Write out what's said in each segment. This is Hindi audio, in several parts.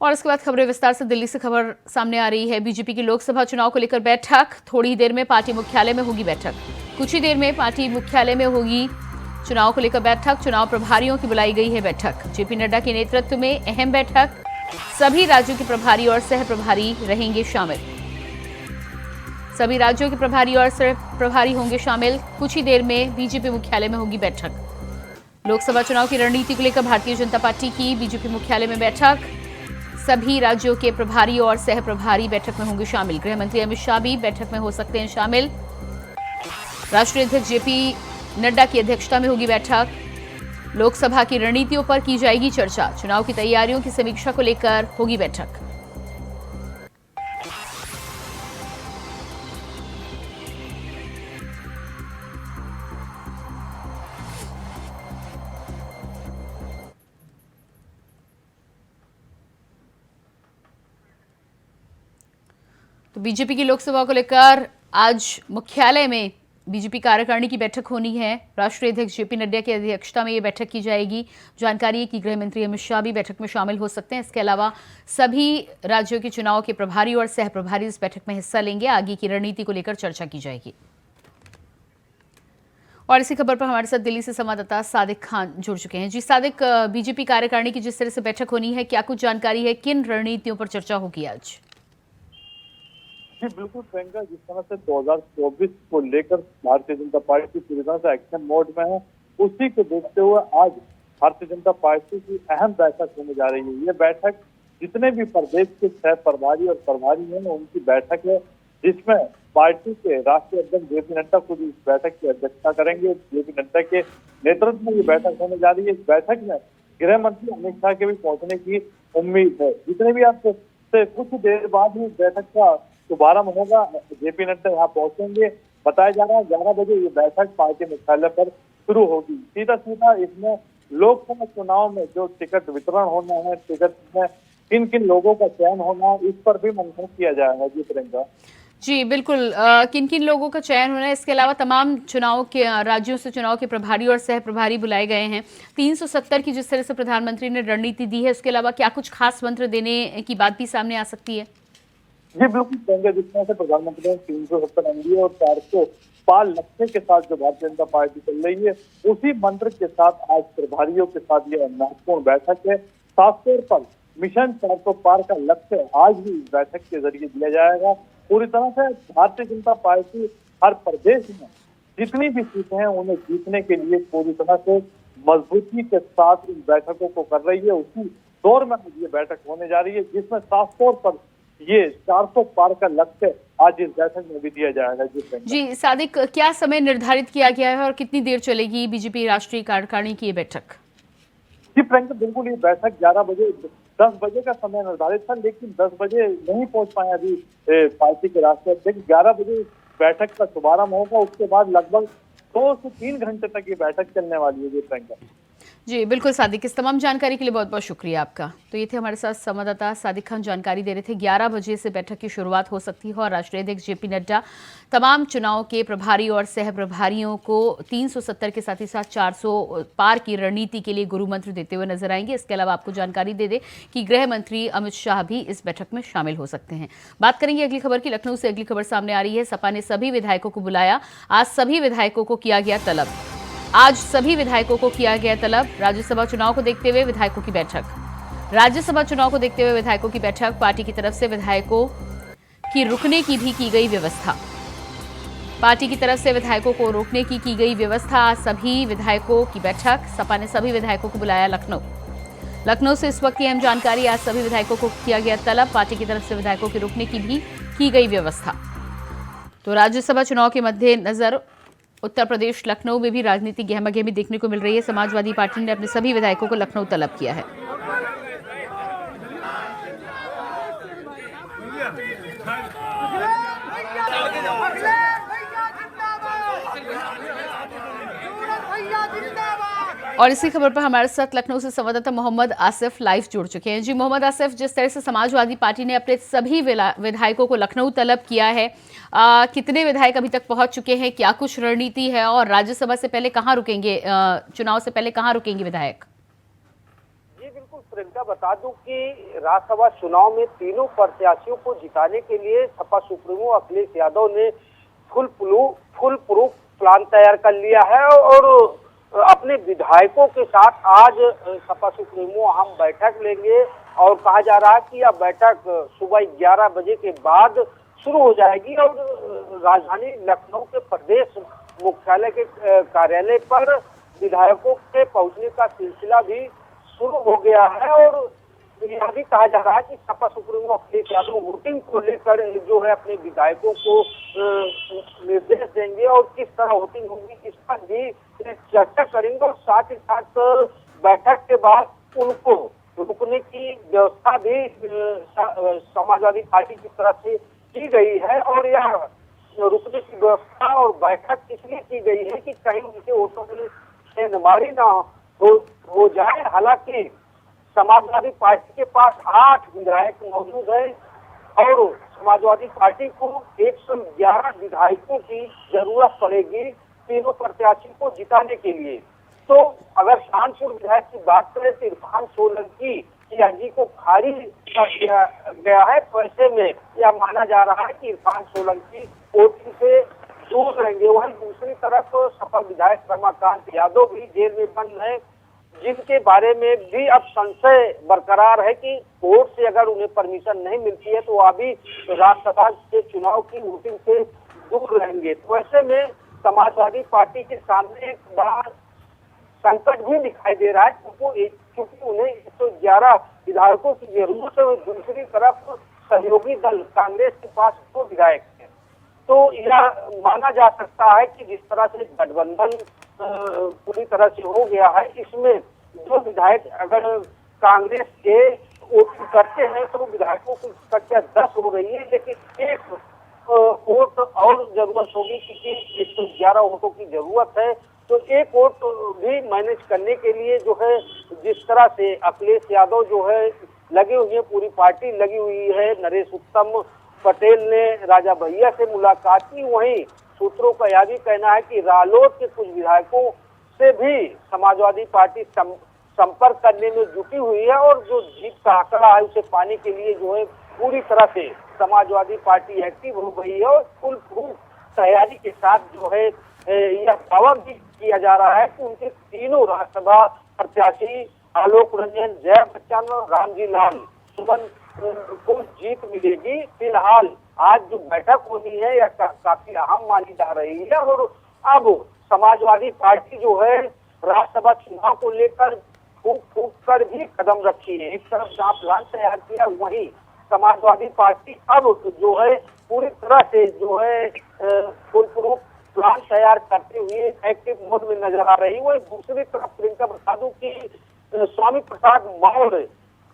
और इसके बाद खबरें विस्तार से। दिल्ली से खबर सामने आ रही है। बीजेपी की लोकसभा चुनाव को लेकर बैठक, थोड़ी देर में पार्टी मुख्यालय में होगी बैठक। कुछ ही देर में पार्टी मुख्यालय में होगी चुनाव को लेकर बैठक। चुनाव प्रभारियों की बुलाई गई है बैठक। जेपी नड्डा के नेतृत्व में अहम बैठक। सभी राज्यों के प्रभारी और सह प्रभारी रहेंगे शामिल। सभी राज्यों के प्रभारी और सह प्रभारी होंगे शामिल। कुछ ही देर में बीजेपी मुख्यालय में होगी बैठक। लोकसभा चुनाव की रणनीति को लेकर भारतीय जनता पार्टी की बीजेपी मुख्यालय में बैठक। सभी राज्यों के प्रभारी और सह प्रभारी बैठक में होंगे शामिल। गृह मंत्री अमित शाह भी बैठक में हो सकते हैं शामिल। राष्ट्रीय अध्यक्ष जेपी नड्डा की अध्यक्षता में होगी बैठक। लोकसभा की रणनीतियों पर की जाएगी चर्चा। चुनाव की तैयारियों की समीक्षा को लेकर होगी बैठक। तो बीजेपी की लोकसभा को लेकर आज मुख्यालय में बीजेपी कार्यकारिणी की बैठक होनी है। राष्ट्रीय अध्यक्ष जेपी नड्डा की अध्यक्षता में ये बैठक की जाएगी। जानकारी है कि गृह मंत्री अमित शाह भी बैठक में शामिल हो सकते हैं। इसके अलावा सभी राज्यों के चुनाव के प्रभारी और सह प्रभारी इस बैठक में हिस्सा लेंगे। आगे की रणनीति को लेकर चर्चा की जाएगी। और इसी खबर पर हमारे साथ दिल्ली से संवाददाता सादिक खान जुड़ चुके हैं। जी सादिक, बीजेपी कार्यकारिणी की जिस तरह से बैठक होनी है, क्या कुछ जानकारी है? किन रणनीतियों पर चर्चा होगी आज? जी बिल्कुल प्रियंका, जिस तरह से 2024 को लेकर भारतीय जनता पार्टी पूरी तरह से एक्शन मोड में है, उसी को देखते हुए आज भारतीय जनता पार्टी की अहम बैठक होने जा रही है। ये बैठक जितने भी प्रदेश के सह प्रभारी और प्रभारी हैं उनकी बैठक है, जिसमें पार्टी के राष्ट्रीय अध्यक्ष जेपी नड्डा खुद इस बैठक की अध्यक्षता करेंगे। जेपी नड्डा के नेतृत्व में ये बैठक होने जा रही है। इस बैठक में गृह मंत्री अमित शाह के भी पहुंचने की उम्मीद है। जितने भी आप से कुछ देर बाद ही बैठक का शुभारंभ होगा। जेपी नड्डा यहाँ पहुंचेंगे। बताया जा रहा है 11 बजे ये बैठक पार्टी मुख्यालय पर शुरू होगी। सीधा सीधा इसमें लोकसभा चुनाव में जो टिकट वितरण होना है, टिकट में किन किन लोगों का चयन होना है, इस पर भी मंथन किया जाएगा। जी प्रियंका। जी बिल्कुल, किन किन लोगों का चयन होना है, इसके अलावा तमाम चुनाव के राज्यों से चुनाव के प्रभारी और सह प्रभारी बुलाए गए हैं। 370 की जिस तरह से प्रधानमंत्री ने रणनीति दी है, उसके अलावा क्या कुछ खास मंत्र देने की बात भी सामने आ सकती है? जी बिल्कुल कहेंगे, जिस तरह से प्रधानमंत्री ने 370 एमडीए और 400 पार लक्ष्य के साथ जो भारतीय जनता पार्टी चल रही है, उसी मंत्र के साथ आज प्रभारियों के साथ यह महत्वपूर्ण बैठक है। साफ तौर पर मिशन 400 पार का लक्ष्य आज भी इस बैठक के जरिए दिया जाएगा। पूरी तरह से भारतीय जनता पार्टी हर प्रदेश में जितनी भी सीटें हैं उन्हें जीतने के लिए पूरी तरह से मजबूती के साथ इन बैठकों को कर रही है। उसी दौर में ये बैठक होने जा रही है, जिसमें साफ तौर पर ये 400 पार का लक्ष्य आज इस बैठक में भी दिया जाएगा। जी सादिक, क्या समय निर्धारित किया गया है और कितनी देर चलेगी बीजेपी राष्ट्रीय कार्यकारिणी की ये बैठक? जी प्रियंका, बिल्कुल ये बैठक 10 बजे का समय निर्धारित था, लेकिन 10 बजे नहीं पहुंच पाए अभी पार्टी के राष्ट्रीय अध्यक्ष। 11 बजे बैठक का शुभारंभ होगा। उसके बाद लगभग 2 से 3 घंटे तक ये बैठक चलने वाली है। जी प्रियंका। जी बिल्कुल सादिक, इस तमाम जानकारी के लिए बहुत बहुत शुक्रिया आपका। तो ये थे हमारे साथ संवाददाता सादिक खान, जानकारी दे रहे थे। 11 बजे से बैठक की शुरुआत हो सकती है और राष्ट्रीय अध्यक्ष जेपी नड्डा तमाम चुनाव के प्रभारी और सह प्रभारियों को 370 के साथ ही साथ 400 पार की रणनीति के लिए गुरु मंत्र देते हुए नजर आएंगे। इसके अलावा आपको जानकारी दे दें कि गृह मंत्री अमित शाह भी इस बैठक में शामिल हो सकते हैं। बात करेंगे अगली खबर की। लखनऊ से अगली खबर सामने आ रही है। सपा ने सभी विधायकों को बुलाया। आज सभी विधायकों को किया गया तलब। राज्यसभा चुनाव को देखते हुए विधायकों की बैठक। पार्टी की तरफ से विधायकों की रुकने की भी की गई व्यवस्था। सभी विधायकों की बैठक। सपा ने सभी विधायकों को बुलाया लखनऊ से इस वक्त की अहम जानकारी। आज सभी विधायकों को किया गया तलब। पार्टी की तरफ से विधायकों के रुकने की भी की गई व्यवस्था। तो राज्यसभा चुनाव के मद्देनजर उत्तर प्रदेश लखनऊ में भी राजनीतिक गहमागहमी देखने को मिल रही है। समाजवादी पार्टी ने अपने सभी विधायकों को लखनऊ तलब किया है। और इसी खबर पर हमारे साथ लखनऊ से संवाददाता मोहम्मद आसिफ लाइव जुड़ चुके हैं। जी मोहम्मद आसिफ, जिस तरह से समाजवादी पार्टी ने अपने सभी विधायकों को लखनऊ तलब किया है, कितने विधायक अभी तक पहुंच चुके हैं, क्या कुछ रणनीति है और राज्यसभा से पहले कहां रुकेंगे, चुनाव से पहले कहां रुकेंगे विधायक? ये बिल्कुल प्रियंका, बता दूं कि राज्यसभा चुनाव में तीनों प्रत्याशियों को जिताने के लिए सपा सुप्रीमो अखिलेश यादव ने फुल प्रूफ प्लान तैयार कर लिया है और अपने विधायकों के साथ आज सपा सुप्रीमो अहम बैठक लेंगे और कहा जा रहा है कि यह बैठक सुबह 11 बजे के बाद शुरू हो जाएगी और राजधानी लखनऊ के प्रदेश मुख्यालय के कार्यालय पर विधायकों के पहुंचने का सिलसिला भी शुरू हो गया है। और यह भी कहा जा रहा है कि सपा सुप्रीमो अखिलेश यादव वोटिंग को लेकर जो है अपने विधायकों को निर्देश देंगे और किस तरह वोटिंग होगी इस पर भी चर्चा करेंगे और साथ ही साथ बैठक के बाद उनको रुकने की व्यवस्था भी समाजवादी पार्टी की तरफ से की गई है। और यह रुकने की व्यवस्था और बैठक इसलिए की गई है कि कहीं उनके वोटों से नमारी ना हो जाए। हालांकि समाजवादी पार्टी के पास 8 विधायक मौजूद है और समाजवादी पार्टी को 111 विधायकों की जरूरत पड़ेगी तीनों प्रत्याशी को जिताने के लिए। तो अगर कानपुर विधायक की बात करें तो इरफान सोलंकी की अर्जी को खारिज कर दिया गया है। तो ऐसे में यह माना जा रहा है कि इरफान सोलंकी वोटिंग से दूर रहेंगे। वहीं दूसरी तरफ सपा विधायक रमाकांत यादव भी जेल में बंद है, जिनके बारे में भी अब संशय बरकरार है कि कोर्ट से अगर उन्हें परमिशन नहीं मिलती है तो वो अभी राज्यसभा के चुनाव की वोटिंग से दूर रहेंगे। तो ऐसे में समाजवादी पार्टी के सामने एक बड़ा संकट भी दिखाई दे रहा है क्योंकि उन्हें 111 विधायकों की जरूरत है और दूसरी तरफ सहयोगी दल कांग्रेस के पास 2 विधायक है। तो यह माना जा सकता है कि जिस तरह से गठबंधन पूरी तरह से हो गया है, इसमें 2 विधायक अगर कांग्रेस के वोट करते हैं तो विधायकों की संख्या 10 हो रही है, लेकिन एक वोट और जरूरत होगी क्योंकि 111 वोटों की जरूरत है। तो एक वोट भी मैनेज करने के लिए जो है जिस तरह से अखिलेश यादव जो है लगे हुए हैं, पूरी पार्टी लगी हुई है। नरेश उत्तम पटेल ने राजा भैया से मुलाकात की। वहीं सूत्रों का यह भी कहना है कि रालोद के कुछ विधायकों से भी समाजवादी पार्टी संपर्क करने में जुटी हुई है और जो जीत का आंकड़ा है उसे पाने के लिए जो है पूरी तरह से समाजवादी पार्टी एक्टिव हो गई है और फुल प्रूफ तैयारी के साथ जो है यह दावा भी किया जा रहा है कि उनके तीनों राज्यसभा प्रत्याशी आलोक रंजन, जय बच्चन और रामजी लाल सुमन को जीत मिलेगी। फिलहाल आज जो बैठक होनी है यह काफी अहम मानी जा रही है और अब समाजवादी पार्टी जो है राज्यसभा चुनाव को लेकर फूक कर भी कदम रखी है। एक तरफ जहाँ प्लान तैयार किया, वहीं समाजवादी पार्टी अब जो है पूरी तरह से जो है फुल प्रूफ प्लान तैयार करते हुए एक्टिव मोड में नजर आ रही है। वही दूसरी तरफ प्रियंका बता दूं कि स्वामी प्रसाद मौर्य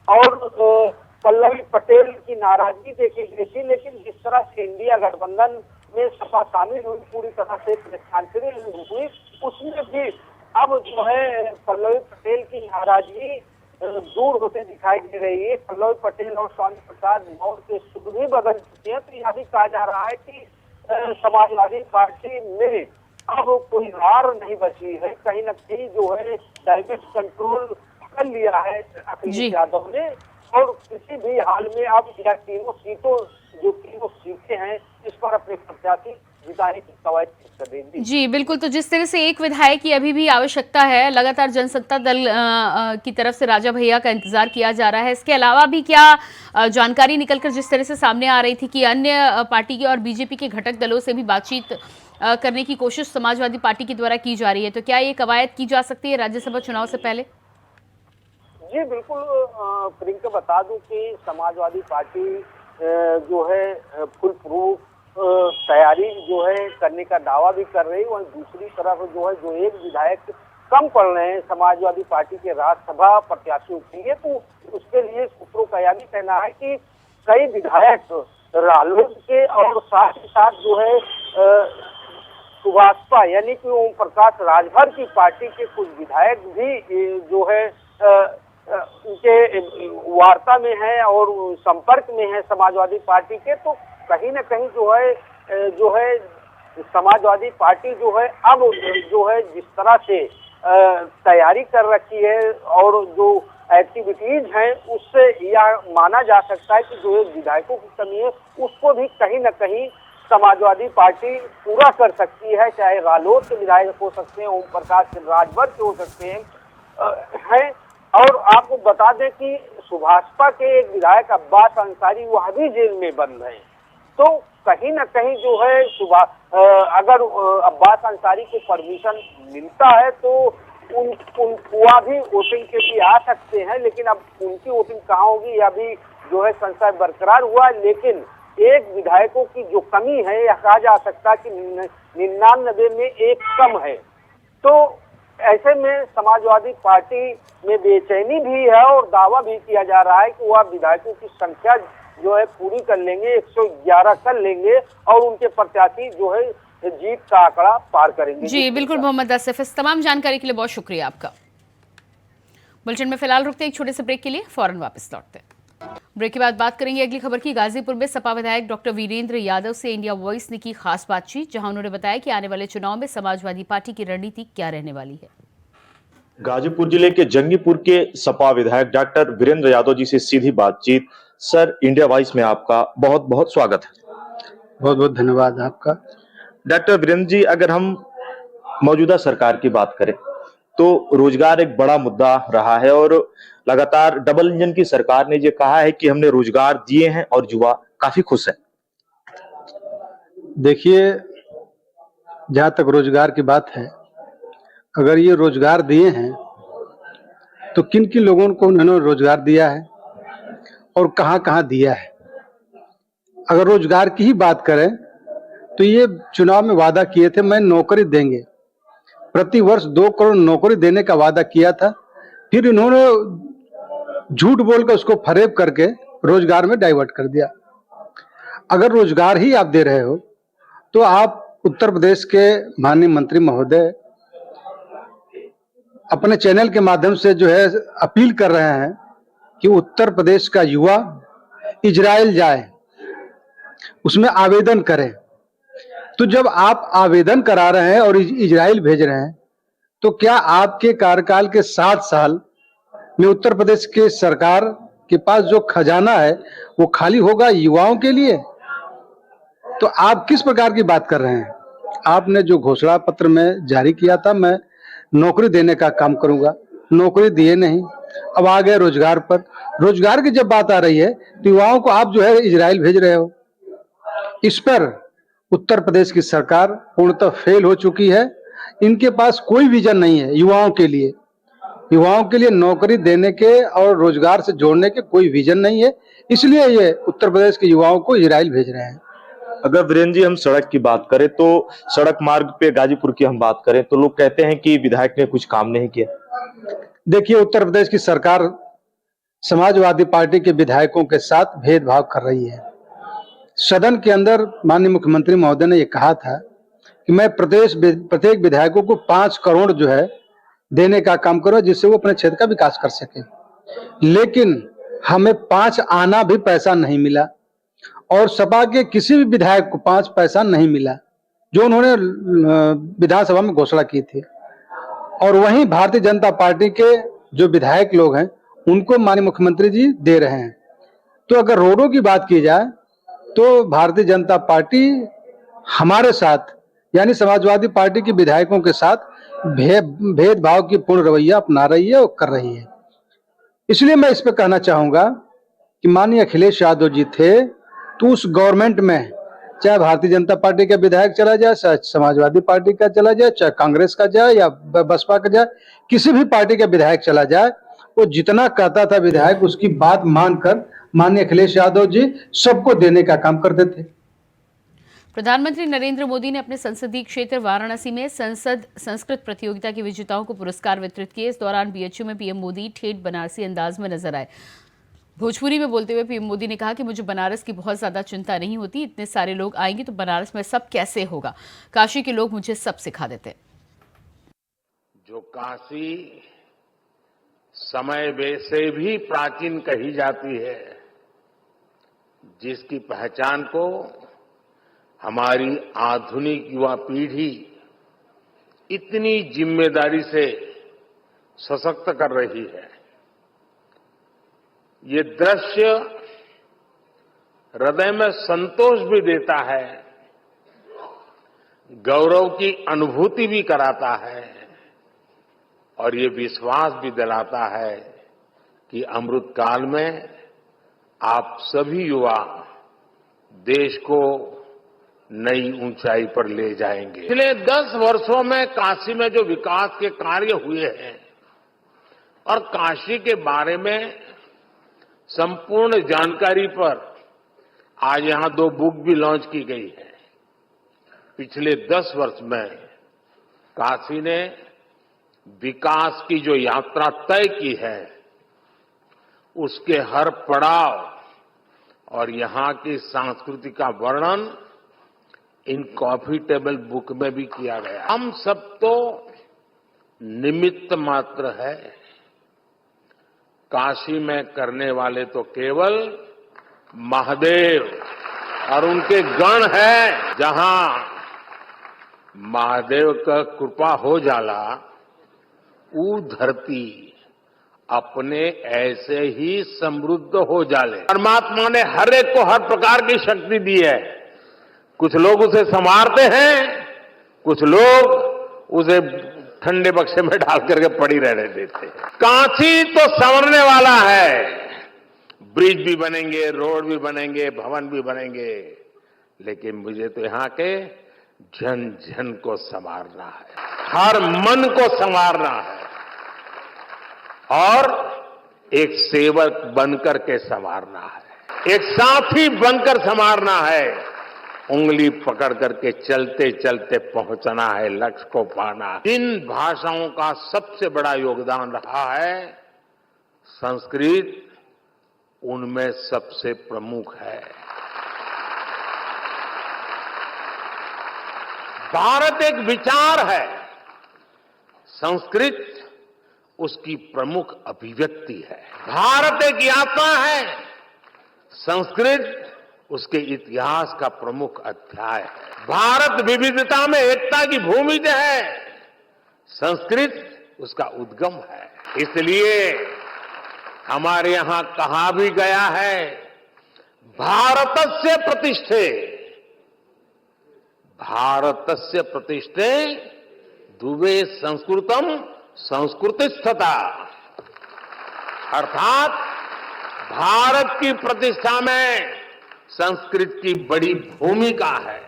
और पल्लवी पटेल की नाराजगी देखी गई थी, लेकिन जिस तरह से इंडिया गठबंधन में सपा शामिल हुई, पूरी तरह से प्रत्याशित हुई, उसमें भी अब जो है पल्लवी पटेल की नाराजगी दूर होते दिखाई दे रही है। पल्लवी पटेल और स्वामी प्रसाद मौर्य के सुख भी बदल चुके हैं। तो यह भी कहा जा रहा है कि समाजवादी पार्टी में अब कोई हार नहीं बची है। कहीं न कहीं जो है डायबिट कंट्रोल कर लिया है अखिलेश यादव ने और किसी भी हाल में अब यह तीनों सीटें हैं इस पर अपने प्रत्याशी जिताने की कवायद कर देंगे। जी बिल्कुल। तो जिस तरह से एक विधायक की अभी भी आवश्यकता है, लगातार जनसत्ता दल की तरफ से राजा भैया का इंतजार किया जा रहा है, इसके अलावा भी क्या जानकारी निकलकर जिस तरह से सामने आ रही थी कि अन्य पार्टी के और बीजेपी के घटक दलों से भी बातचीत करने की कोशिश समाजवादी पार्टी के द्वारा की जा रही है, तो क्या ये कवायद की जा सकती है राज्यसभा चुनाव से पहले? जी बिल्कुल प्रियंका, बता दूं कि समाजवादी पार्टी जो है फुल प्रूफ तैयारी जो है करने का दावा भी कर रही है। वहीं दूसरी तरफ जो है जो एक विधायक कम पड़ रहे हैं समाजवादी पार्टी के राज्यसभा प्रत्याशियों के लिए, तो उसके लिए सूत्रों का यह भी कहना है कि कई विधायक रालोद के और साथ ही साथ जो है सुभाषपा यानी कि ओम प्रकाश राजभर की पार्टी के कुछ विधायक भी जो है उनके वार्ता में है और संपर्क में है समाजवादी पार्टी के। तो कहीं न कहीं जो है समाजवादी पार्टी जो है अब जो है जिस तरह से तैयारी कर रखी है और जो एक्टिविटीज हैं उससे यह माना जा सकता है कि जो विधायकों की कमी है उसको भी कहीं न कहीं समाजवादी पार्टी पूरा कर सकती है। चाहे रालोद के विधायक हो सकते हैं, ओम प्रकाश राजभर के हो सकते हैं। और आपको बता दें कि सुभाषपा के एक विधायक अब्बास अंसारी वह भी जेल में बंद है। तो कहीं न कहीं जो है अगर अब्बास अंसारी को परमिशन मिलता है तो वह भी वोटिंग के लिए आ सकते हैं, लेकिन अब उनकी वोटिंग कहाँ होगी यह भी जो है संशय बरकरार हुआ। लेकिन एक विधायकों की जो कमी है यह कहा जा सकता है कि 99 में एक कम है। तो ऐसे में समाजवादी पार्टी में बेचैनी भी है और दावा भी किया जा रहा है कि वह विधायकों की संख्या जो है पूरी कर लेंगे, 111 कर लेंगे और उनके प्रत्याशी जो है जीत का आंकड़ा पार करेंगे। जी बिल्कुल मोहम्मद आसिफ, इस तमाम जानकारी के लिए बहुत शुक्रिया आपका। बुलेटिन में फिलहाल रुकते हैं एक छोटे से ब्रेक के लिए, फौरन वापस लौटते हैं। ब्रेक के बाद बात करेंगे अगली खबर की। गाजीपुर में सपा विधायक डॉक्टर वीरेंद्र यादव से इंडिया वॉइस ने की खास बातचीत, जहां उन्होंने बताया कि आने वाले चुनाव में समाजवादी पार्टी की रणनीति क्या रहने वाली है। गाजीपुर जिले के जंगीपुर के सपा विधायक डॉक्टर वीरेंद्र यादव जी से सीधी बातचीत। सर, इंडिया वॉइस में आपका बहुत बहुत स्वागत है। बहुत बहुत धन्यवाद आपका। डॉक्टर वीरेंद्र जी, अगर हम मौजूदा सरकार की बात करें तो रोजगार एक बड़ा मुद्दा रहा है और लगातार डबल इंजन की सरकार ने ये कहा है कि हमने रोजगार दिए हैं और युवा काफी खुश है। देखिए, जहां तक रोजगार की बात है, अगर ये रोजगार दिए हैं तो किन किन लोगों को उन्होंने रोजगार दिया है और कहां कहां दिया है। अगर रोजगार की ही बात करें तो ये चुनाव में वादा किए थे, मैं नौकरी देंगे, प्रति वर्ष 2 करोड़ नौकरी देने का वादा किया था। फिर इन्होंने झूठ बोलकर उसको फरेब करके रोजगार में डाइवर्ट कर दिया। अगर रोजगार ही आप दे रहे हो तो आप उत्तर प्रदेश के माननीय मंत्री महोदय अपने चैनल के माध्यम से जो है अपील कर रहे हैं कि उत्तर प्रदेश का युवा इजराइल जाए, उसमें आवेदन करें। तो जब आप आवेदन करा रहे हैं और इजराइल भेज रहे हैं तो क्या आपके कार्यकाल के 7 साल में उत्तर प्रदेश के सरकार के पास जो खजाना है वो खाली होगा युवाओं के लिए? तो आप किस प्रकार की बात कर रहे हैं? आपने जो घोषणा पत्र में जारी किया था, मैं नौकरी देने का काम करूंगा, नौकरी दिए नहीं। अब आ गए रोजगार पर। रोजगार की जब बात आ रही है तो युवाओं को आप जो है इजराइल भेज रहे हो। इस पर उत्तर प्रदेश की सरकार पूर्णतः फेल हो चुकी है। इनके पास कोई विजन नहीं है युवाओं के लिए। युवाओं के लिए नौकरी देने के और रोजगार से जोड़ने के कोई विजन नहीं है, इसलिए ये उत्तर प्रदेश के युवाओं को इजराइल भेज रहे हैं। अगर वीरेंद्र जी हम सड़क की बात करें तो सड़क मार्ग पे गाजीपुर की हम बात करें तो लोग कहते हैं कि विधायक ने कुछ काम नहीं किया। देखिए, उत्तर प्रदेश की सरकार समाजवादी पार्टी के विधायकों के साथ भेदभाव कर रही है। सदन के अंदर माननीय मुख्यमंत्री महोदय ने यह कहा था कि मैं प्रत्येक विधायकों को 5 करोड़ जो है देने का काम करो जिससे वो अपने क्षेत्र का विकास कर सके, लेकिन हमें 5 आना भी पैसा नहीं मिला और सपा के किसी भी विधायक को 5 पैसा नहीं मिला जो उन्होंने विधानसभा में घोषणा की थी। और वहीं भारतीय जनता पार्टी के जो विधायक लोग हैं उनको माननीय मुख्यमंत्री जी दे रहे हैं। तो अगर रोडों की बात की जाए तो भारतीय जनता पार्टी हमारे साथ यानी समाजवादी पार्टी के विधायकों के साथ भेदभाव की पूर्ण रवैया अपना रही है और कर रही है। इसलिए मैं इस पे कहना चाहूंगा कि माननीय अखिलेश यादव जी थे तो उस गवर्नमेंट में चाहे भारतीय जनता पार्टी का विधायक चला जाए, चाहे समाजवादी पार्टी का चला जाए, चाहे कांग्रेस का जाए या बसपा का जाए, किसी भी पार्टी का विधायक चला जाए, वो जितना कहता था विधायक उसकी बात मानकर माननीय अखिलेश यादव जी सबको देने का काम करते थे। प्रधानमंत्री नरेंद्र मोदी ने अपने संसदीय क्षेत्र वाराणसी में संसद संस्कृत प्रतियोगिता के विजेताओं को पुरस्कार वितरित किए। इस दौरान बीएचयू में पीएम मोदी ठेठ बनारसी अंदाज में नजर आए। भोजपुरी में बोलते हुए पीएम मोदी ने कहा कि मुझे बनारस की बहुत ज्यादा चिंता नहीं होती, इतने सारे लोग आएंगे तो बनारस में सब कैसे होगा, काशी के लोग मुझे सब सिखा देते। जो काशी समय से भी प्राचीन कही जाती है, जिसकी पहचान को हमारी आधुनिक युवा पीढ़ी इतनी जिम्मेदारी से सशक्त कर रही है, ये दृश्य हृदय में संतोष भी देता है, गौरव की अनुभूति भी कराता है और ये विश्वास भी दिलाता है कि अमृत काल में आप सभी युवा देश को नई ऊंचाई पर ले जाएंगे। पिछले 10 वर्षों में काशी में जो विकास के कार्य हुए हैं और काशी के बारे में संपूर्ण जानकारी पर आज यहां 2 बुक भी लॉन्च की गई है। पिछले 10 वर्ष में काशी ने विकास की जो यात्रा तय की है, उसके हर पड़ाव और यहां की संस्कृति का वर्णन इन कॉफी टेबल बुक में भी किया गया। हम सब तो निमित्त मात्र है, काशी में करने वाले तो केवल महादेव और उनके गण है। जहां महादेव का कृपा हो जाला, ऊ धरती अपने ऐसे ही समृद्ध हो जाले। परमात्मा ने हर एक को हर प्रकार की शक्ति दी है। कुछ लोग उसे संवारते हैं, कुछ लोग उसे ठंडे बक्से में डाल करके पड़ी रहने देते हैं। काशी तो संवरने वाला है, ब्रिज भी बनेंगे, रोड भी बनेंगे, भवन भी बनेंगे, लेकिन मुझे तो यहाँ के जन जन को संवारना है, हर मन को संवारना है और एक सेवक बनकर के संवारना है, एक साथी बनकर संवारना है, उंगली पकड़ करके चलते चलते पहुंचना है, लक्ष्य को पाना है। इन भाषाओं का सबसे बड़ा योगदान रहा है, संस्कृत उनमें सबसे प्रमुख है। भारत एक विचार है, संस्कृत उसकी प्रमुख अभिव्यक्ति है। भारत एक यात्रा है, संस्कृत उसके इतिहास का प्रमुख अध्याय है। भारत विविधता में एकता की भूमि है, संस्कृत उसका उद्गम है। इसलिए हमारे यहां कहा भी गया है, भारतस्य प्रतिष्ठे, भारतस्य प्रतिष्ठे दुवे संस्कृतम संस्कृतिस्थता, अर्थात भारत की प्रतिष्ठा में संस्कृत की बड़ी भूमिका है।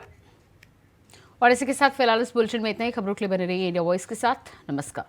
और इसी के साथ फिलहाल इस बुलेटिन में इतना ही। खबरों के लिए बने रहिए इंडिया वॉइस के साथ। नमस्कार।